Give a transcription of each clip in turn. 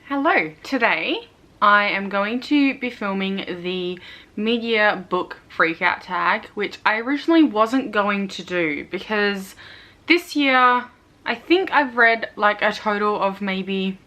Hello, today I am going to be filming the mid-year book freakout tag, which I originally wasn't going to do because this year I think I've read like a total of maybe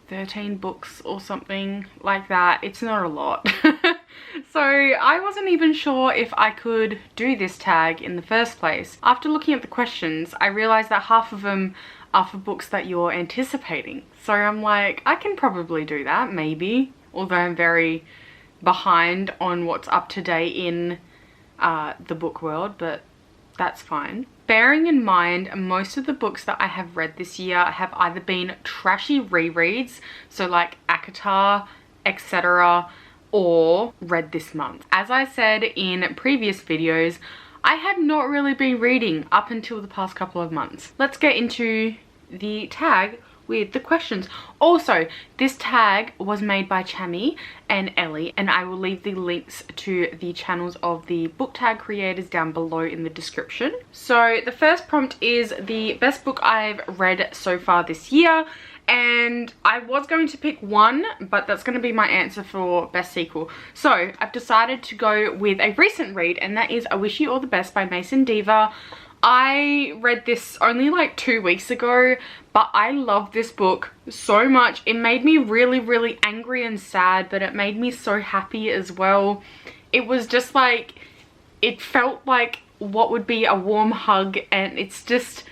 13 books or something like that. It's not a lot. So I wasn't even sure if I could do this tag in the first place. After looking at the questions, I realized that half of them are for books that you're anticipating. So I'm like, I can probably do that, maybe. Although I'm very behind on what's up to date in the book world, but that's fine. Bearing in mind, most of the books that I have read this year have either been trashy rereads, so like ACOTAR, etc., or read this month. As I said in previous videos, I have not really been reading up until the past couple of months. Let's get into the tag with the questions. Also, this tag was made by Chami and Ellie, and I will leave the links to the channels of the book tag creators down below in the description. So the first prompt is the best book I've read so far this year, and I was going to pick one, but that's going to be my answer for best sequel. So I've decided to go with a recent read, and that is I Wish You All the Best by Mason Diva. I read this only like 2 weeks ago, but I love this book so much. It made me really angry and sad, but it made me so happy as well. It was just like, it felt like what would be a warm hug, and it's just,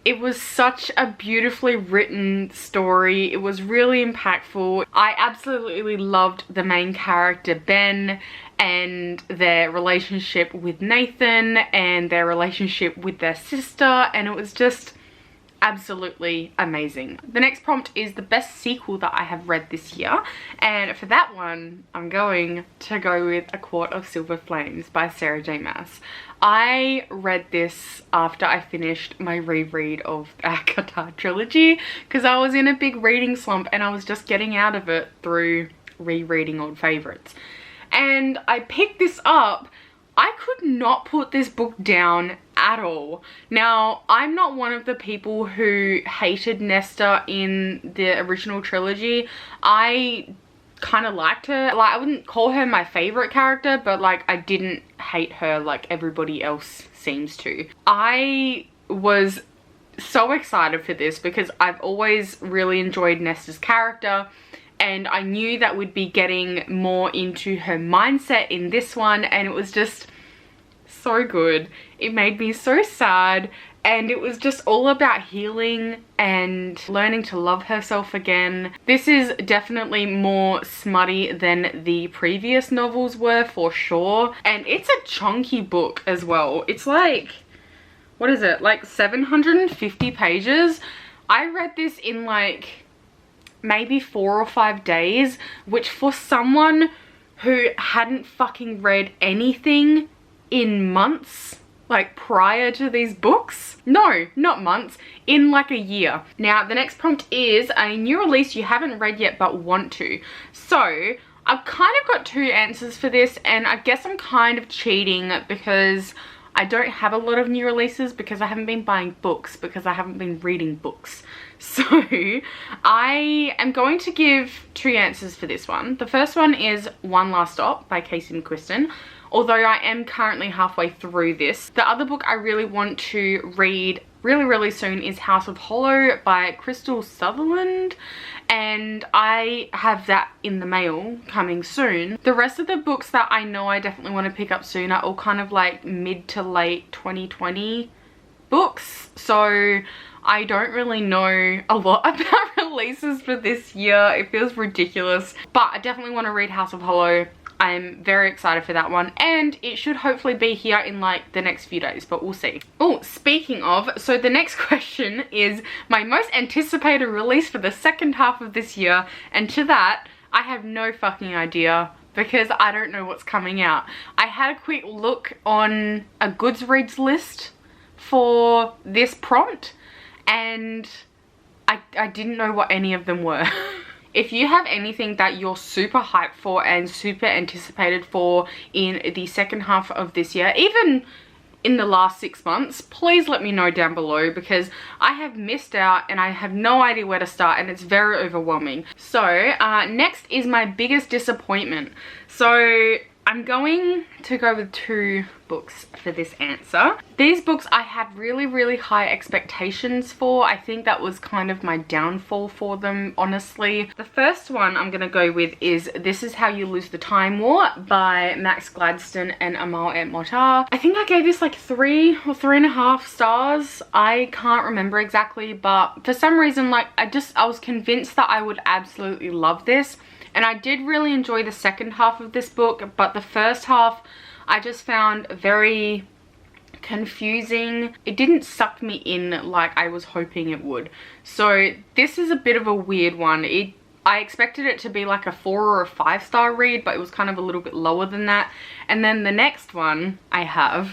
it was such a beautifully written story. It was really impactful. I absolutely loved the main character, Ben, and their relationship with Nathan and their relationship with their sister, and it was just absolutely amazing. The next prompt is the best sequel that I have read this year, and for that one I'm going to go with A Court of Silver Flames by Sarah J Maas. I read this after I finished my reread of the ACOTAR trilogy because I was in a big reading slump and I was just getting out of it through rereading old favorites. And I picked this up. I could not put this book down at all. Now, I'm not one of the people who hated Nesta in the original trilogy. I kind of liked her. Like, I wouldn't call her my favorite character, but like I didn't hate her like everybody else seems to. I was so excited for this because I've always really enjoyed Nesta's character, and I knew that we'd be getting more into her mindset in this one, and it was just so good. It made me so sad, and it was just all about healing and learning to love herself again. This is definitely more smutty than the previous novels were, for sure, and it's a chunky book as well. It's like, what is it, like 750 pages? I read this in like maybe 4 or 5 days, which for someone who hadn't fucking read anything in months, like prior to these books, no, not months, in like a year. Now the next prompt is a new release you haven't read yet but want to. So I've kind of got 2 answers for this, and I guess I'm kind of cheating because I don't have a lot of new releases because I haven't been buying books, because I haven't been reading books. So I am going to give 2 answers for this one. The first one is One Last Stop by Casey McQuiston, although I am currently halfway through this. The other book I really want to read really soon is House of Hollow by Crystal Sutherland, and I have that in the mail coming soon. The rest of the books that I know I definitely want to pick up soon are all kind of like mid to late 2020 books, so I don't really know a lot about releases for this year. It feels ridiculous, but I definitely want to read House of Hollow. I'm very excited for that one, and it should hopefully be here in like the next few days, but we'll see. Oh, speaking of, so the next question is my most anticipated release for the second half of this year, and to that I have no fucking idea because I don't know what's coming out. I had a quick look on a Goodreads list for this prompt, and I didn't know what any of them were. If you have anything that you're super hyped for and super anticipated for in the second half of this year, even in the last 6 months, please let me know down below, because I have missed out and I have no idea where to start and it's very overwhelming. So next is my biggest disappointment. So I'm going to go with 2 books for this answer. These books I had really high expectations for. I think that was kind of my downfall for them, honestly. The first one I'm going to go with is This Is How You Lose the Time War by Max Gladstone and Amal Motar. I think I gave this like 3 or 3.5 stars. I can't remember exactly, but for some reason, like I was convinced that I would absolutely love this. And I did really enjoy the second half of this book, but the first half I just found very confusing. It didn't suck me in like I was hoping it would. So this is a bit of a weird one. I expected it to be like a 4 or a 5-star read, but it was kind of a little bit lower than that. And then the next one I have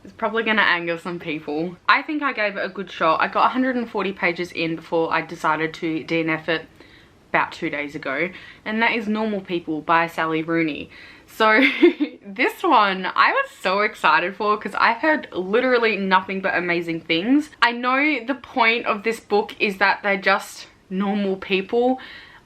is probably going to anger some people. I think I gave it a good shot. I got 140 pages in before I decided to DNF it about 2 days ago, and that is Normal People by Sally Rooney. So this one I was so excited for because I've heard literally nothing but amazing things. I know the point of this book is that they're just normal people,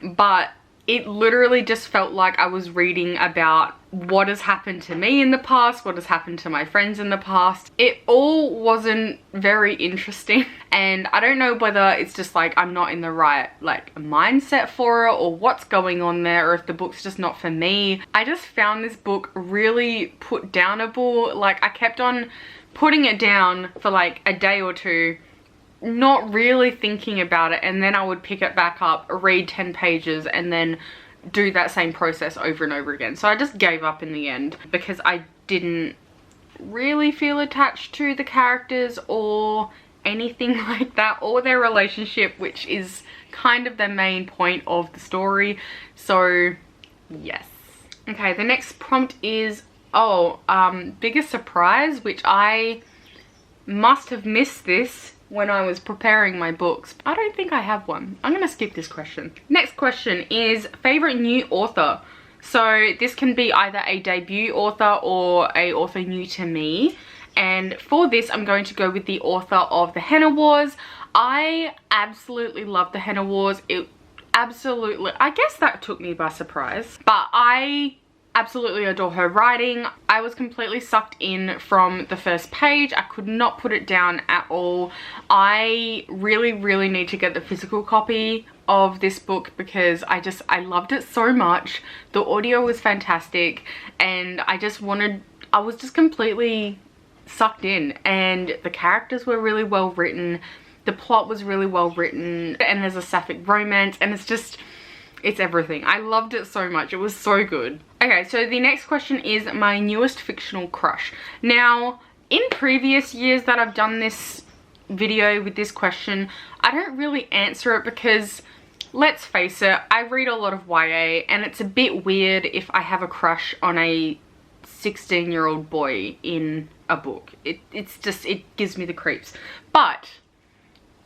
but it literally just felt like I was reading about what has happened to me in the past, what has happened to my friends in the past. It all wasn't very interesting, and I don't know whether it's just like I'm not in the right like mindset for it or what's going on there, or if the book's just not for me. I just found this book really put downable. Like I kept on putting it down for like a day or two, not really thinking about it, and then I would pick it back up, read 10 pages, and then do that same process over and over again. So I just gave up in the end because I didn't really feel attached to the characters or anything like that, or their relationship, which is kind of the main point of the story. So yes. Okay, the next prompt is biggest surprise, which I must have missed this when I was preparing my books. I don't think I have one. I'm gonna skip this question. Next question is favorite new author. So this can be either a debut author or a author new to me. And for this, I'm going to go with the author of The Henna Wars. I absolutely love The Henna Wars. I guess that took me by surprise, but I absolutely adore her writing. I was completely sucked in from the first page. I could not put it down at all. I really need to get the physical copy of this book because I loved it so much. The audio was fantastic, and I was just completely sucked in, and the characters were really well written. The plot was really well written, and there's a sapphic romance, and it's everything. I loved it so much. It was so good. Okay, so the next question is my newest fictional crush. Now, in previous years that I've done this video with this question, I don't really answer it because, let's face it, I read a lot of YA, and it's a bit weird if I have a crush on a 16-year-old boy in a book. It gives me the creeps. But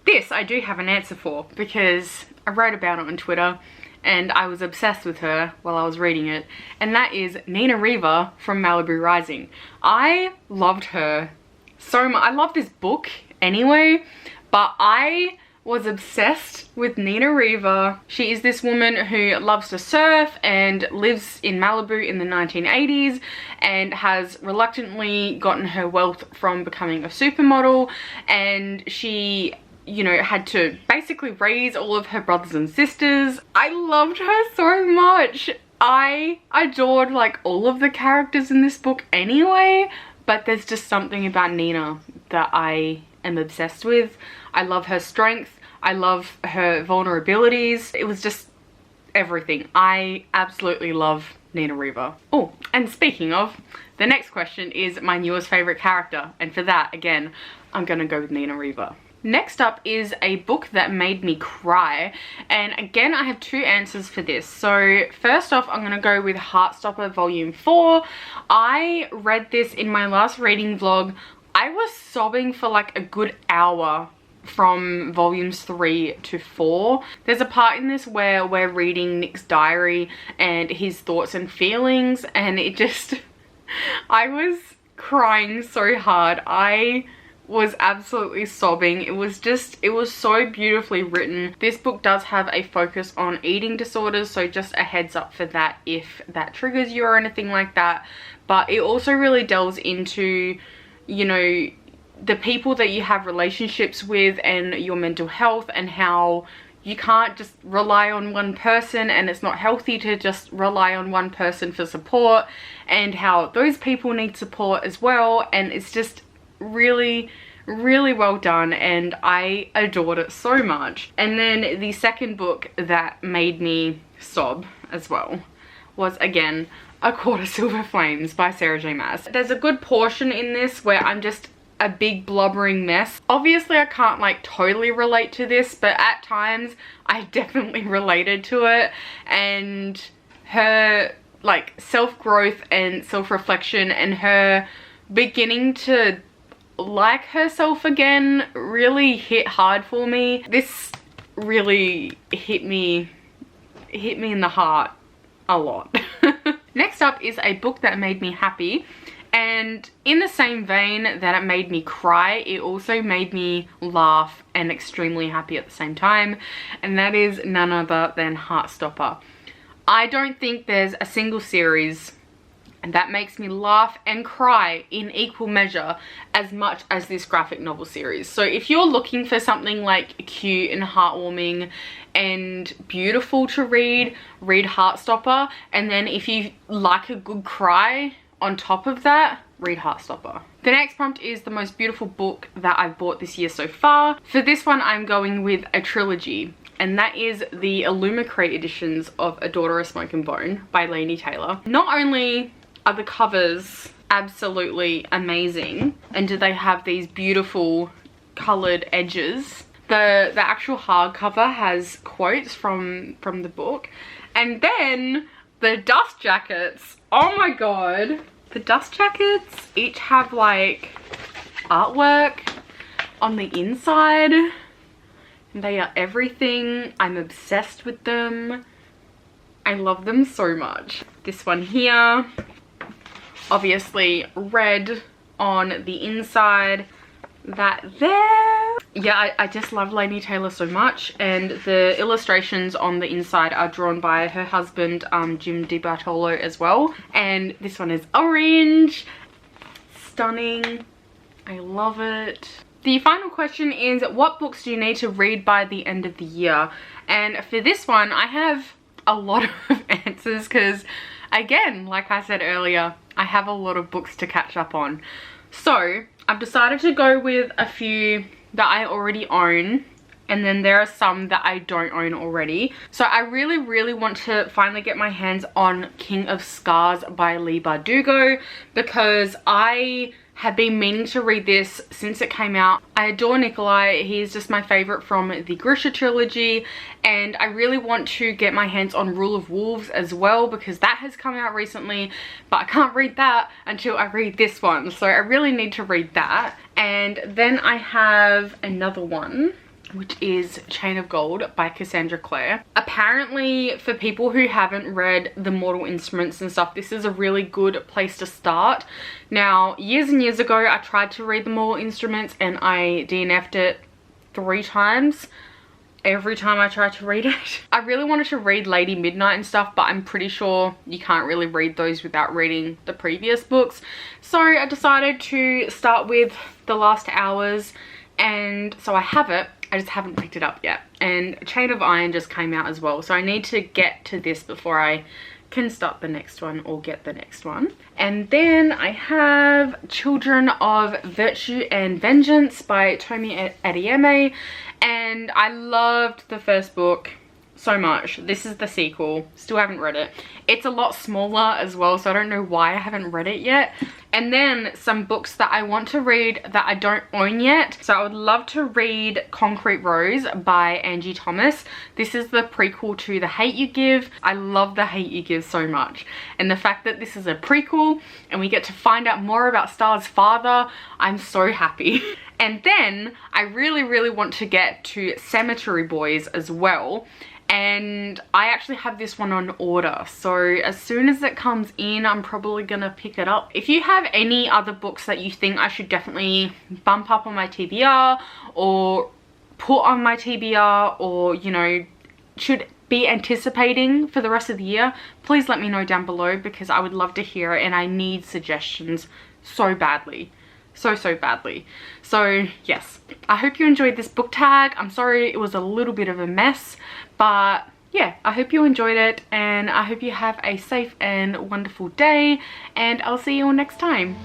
this I do have an answer for because I wrote about it on Twitter, and I was obsessed with her while I was reading it, and that is Nina Riva from Malibu Rising. I loved her so much. I love this book anyway, but I was obsessed with Nina Riva. She is this woman who loves to surf and lives in Malibu in the 1980s and has reluctantly gotten her wealth from becoming a supermodel, and she had to basically raise all of her brothers and sisters. I loved her so much. I adored like all of the characters in this book anyway, but there's just something about Nina that I am obsessed with. I love her strength. I love her vulnerabilities. It was just everything. I absolutely love Nina Riva. Oh, and speaking of, the next question is my newest favorite character, and for that, again, I'm gonna go with Nina Riva. Next up is a book that made me cry, and again I have 2 answers for this. So first off, I'm gonna go with Heartstopper Volume 4. I read this in my last reading vlog. I was sobbing for like a good hour from volumes 3 to 4. There's a part in this where we're reading Nick's diary and his thoughts and feelings, and it just I was crying so hard. I was absolutely sobbing. It was so beautifully written. This book does have a focus on eating disorders, so just a heads up for that if that triggers you or anything like that. But it also really delves into, you know, the people that you have relationships with and your mental health, and how you can't just rely on one person, and it's not healthy to just rely on one person for support, and how those people need support as well. And it's just really well done, and I adored it so much. And then the second book that made me sob as well was, again, A Quarter Silver Flames by Sarah J Maas. There's a good portion in this where I'm just a big blubbering mess. Obviously I can't like totally relate to this, but at times I definitely related to it, and her like self-growth and self-reflection and her beginning to like herself again really hit hard for me. This really hit me in the heart a lot. Next up is a book that made me happy, and in the same vein that it made me cry, it also made me laugh and extremely happy at the same time, and that is none other than Heartstopper. I don't think there's a single series that makes me laugh and cry in equal measure as much as this graphic novel series. So if you're looking for something like cute and heartwarming and beautiful to read, read Heartstopper. And then if you like a good cry on top of that, read Heartstopper. The next prompt is the most beautiful book that I've bought this year so far. For this one, I'm going with a trilogy, and that is the Illumicrate editions of A Daughter of Smoke and Bone by Laini Taylor. Not only are the covers absolutely amazing, and do they have these beautiful colored edges, the actual hardcover has quotes from the book, and then the dust jackets, oh my god, the dust jackets each have like artwork on the inside, and they are everything. I'm obsessed with them. I love them so much. This one here, obviously red on the inside, that there. Yeah, I just love Laini Taylor so much, and the illustrations on the inside are drawn by her husband, Jim DiBartolo as well. And this one is orange. Stunning. I love it. The final question is, what books do you need to read by the end of the year? And for this one, I have a lot of answers because, again, like I said earlier, I have a lot of books to catch up on. So I've decided to go with a few that I already own, and then there are some that I don't own already. So I really want to finally get my hands on King of Scars by Leigh Bardugo, because I have been meaning to read this since it came out. I adore Nikolai. He's just my favorite from the Grisha trilogy, and I really want to get my hands on Rule of Wolves as well, because that has come out recently, but I can't read that until I read this one. So I really need to read that. And then I have another one, which is Chain of Gold by Cassandra Clare. Apparently, for people who haven't read the Mortal Instruments and stuff, this is a really good place to start. Now, years and years ago, I tried to read the Mortal Instruments and I DNF'd it 3 times. Every time I tried to read it. I really wanted to read Lady Midnight and stuff, but I'm pretty sure you can't really read those without reading the previous books. So I decided to start with The Last Hours, and so I have it. I just haven't picked it up yet. And Chain of Iron just came out as well, so I need to get to this before I can start the next one or get the next one. And then I have Children of Virtue and Vengeance by Tomi Adeyemi, and I loved the first book so much. This is the sequel. Still haven't read it. It's a lot smaller as well, so I don't know why I haven't read it yet. And then some books that I want to read that I don't own yet. So I would love to read Concrete Rose by Angie Thomas. This is the prequel to The Hate U Give. I love The Hate U Give so much. And the fact that this is a prequel and we get to find out more about Star's father, I'm so happy. And then I really want to get to Cemetery Boys as well. And I actually have this one on order, so as soon as it comes in, I'm probably gonna pick it up. If you have have any other books that you think I should definitely bump up on my TBR or put on my TBR, or, you know, should be anticipating for the rest of the year, please let me know down below, because I would love to hear it and I need suggestions so badly. So badly. So yes, I hope you enjoyed this book tag. I'm sorry it was a little bit of a mess, but yeah, I hope you enjoyed it, and I hope you have a safe and wonderful day, and I'll see you all next time.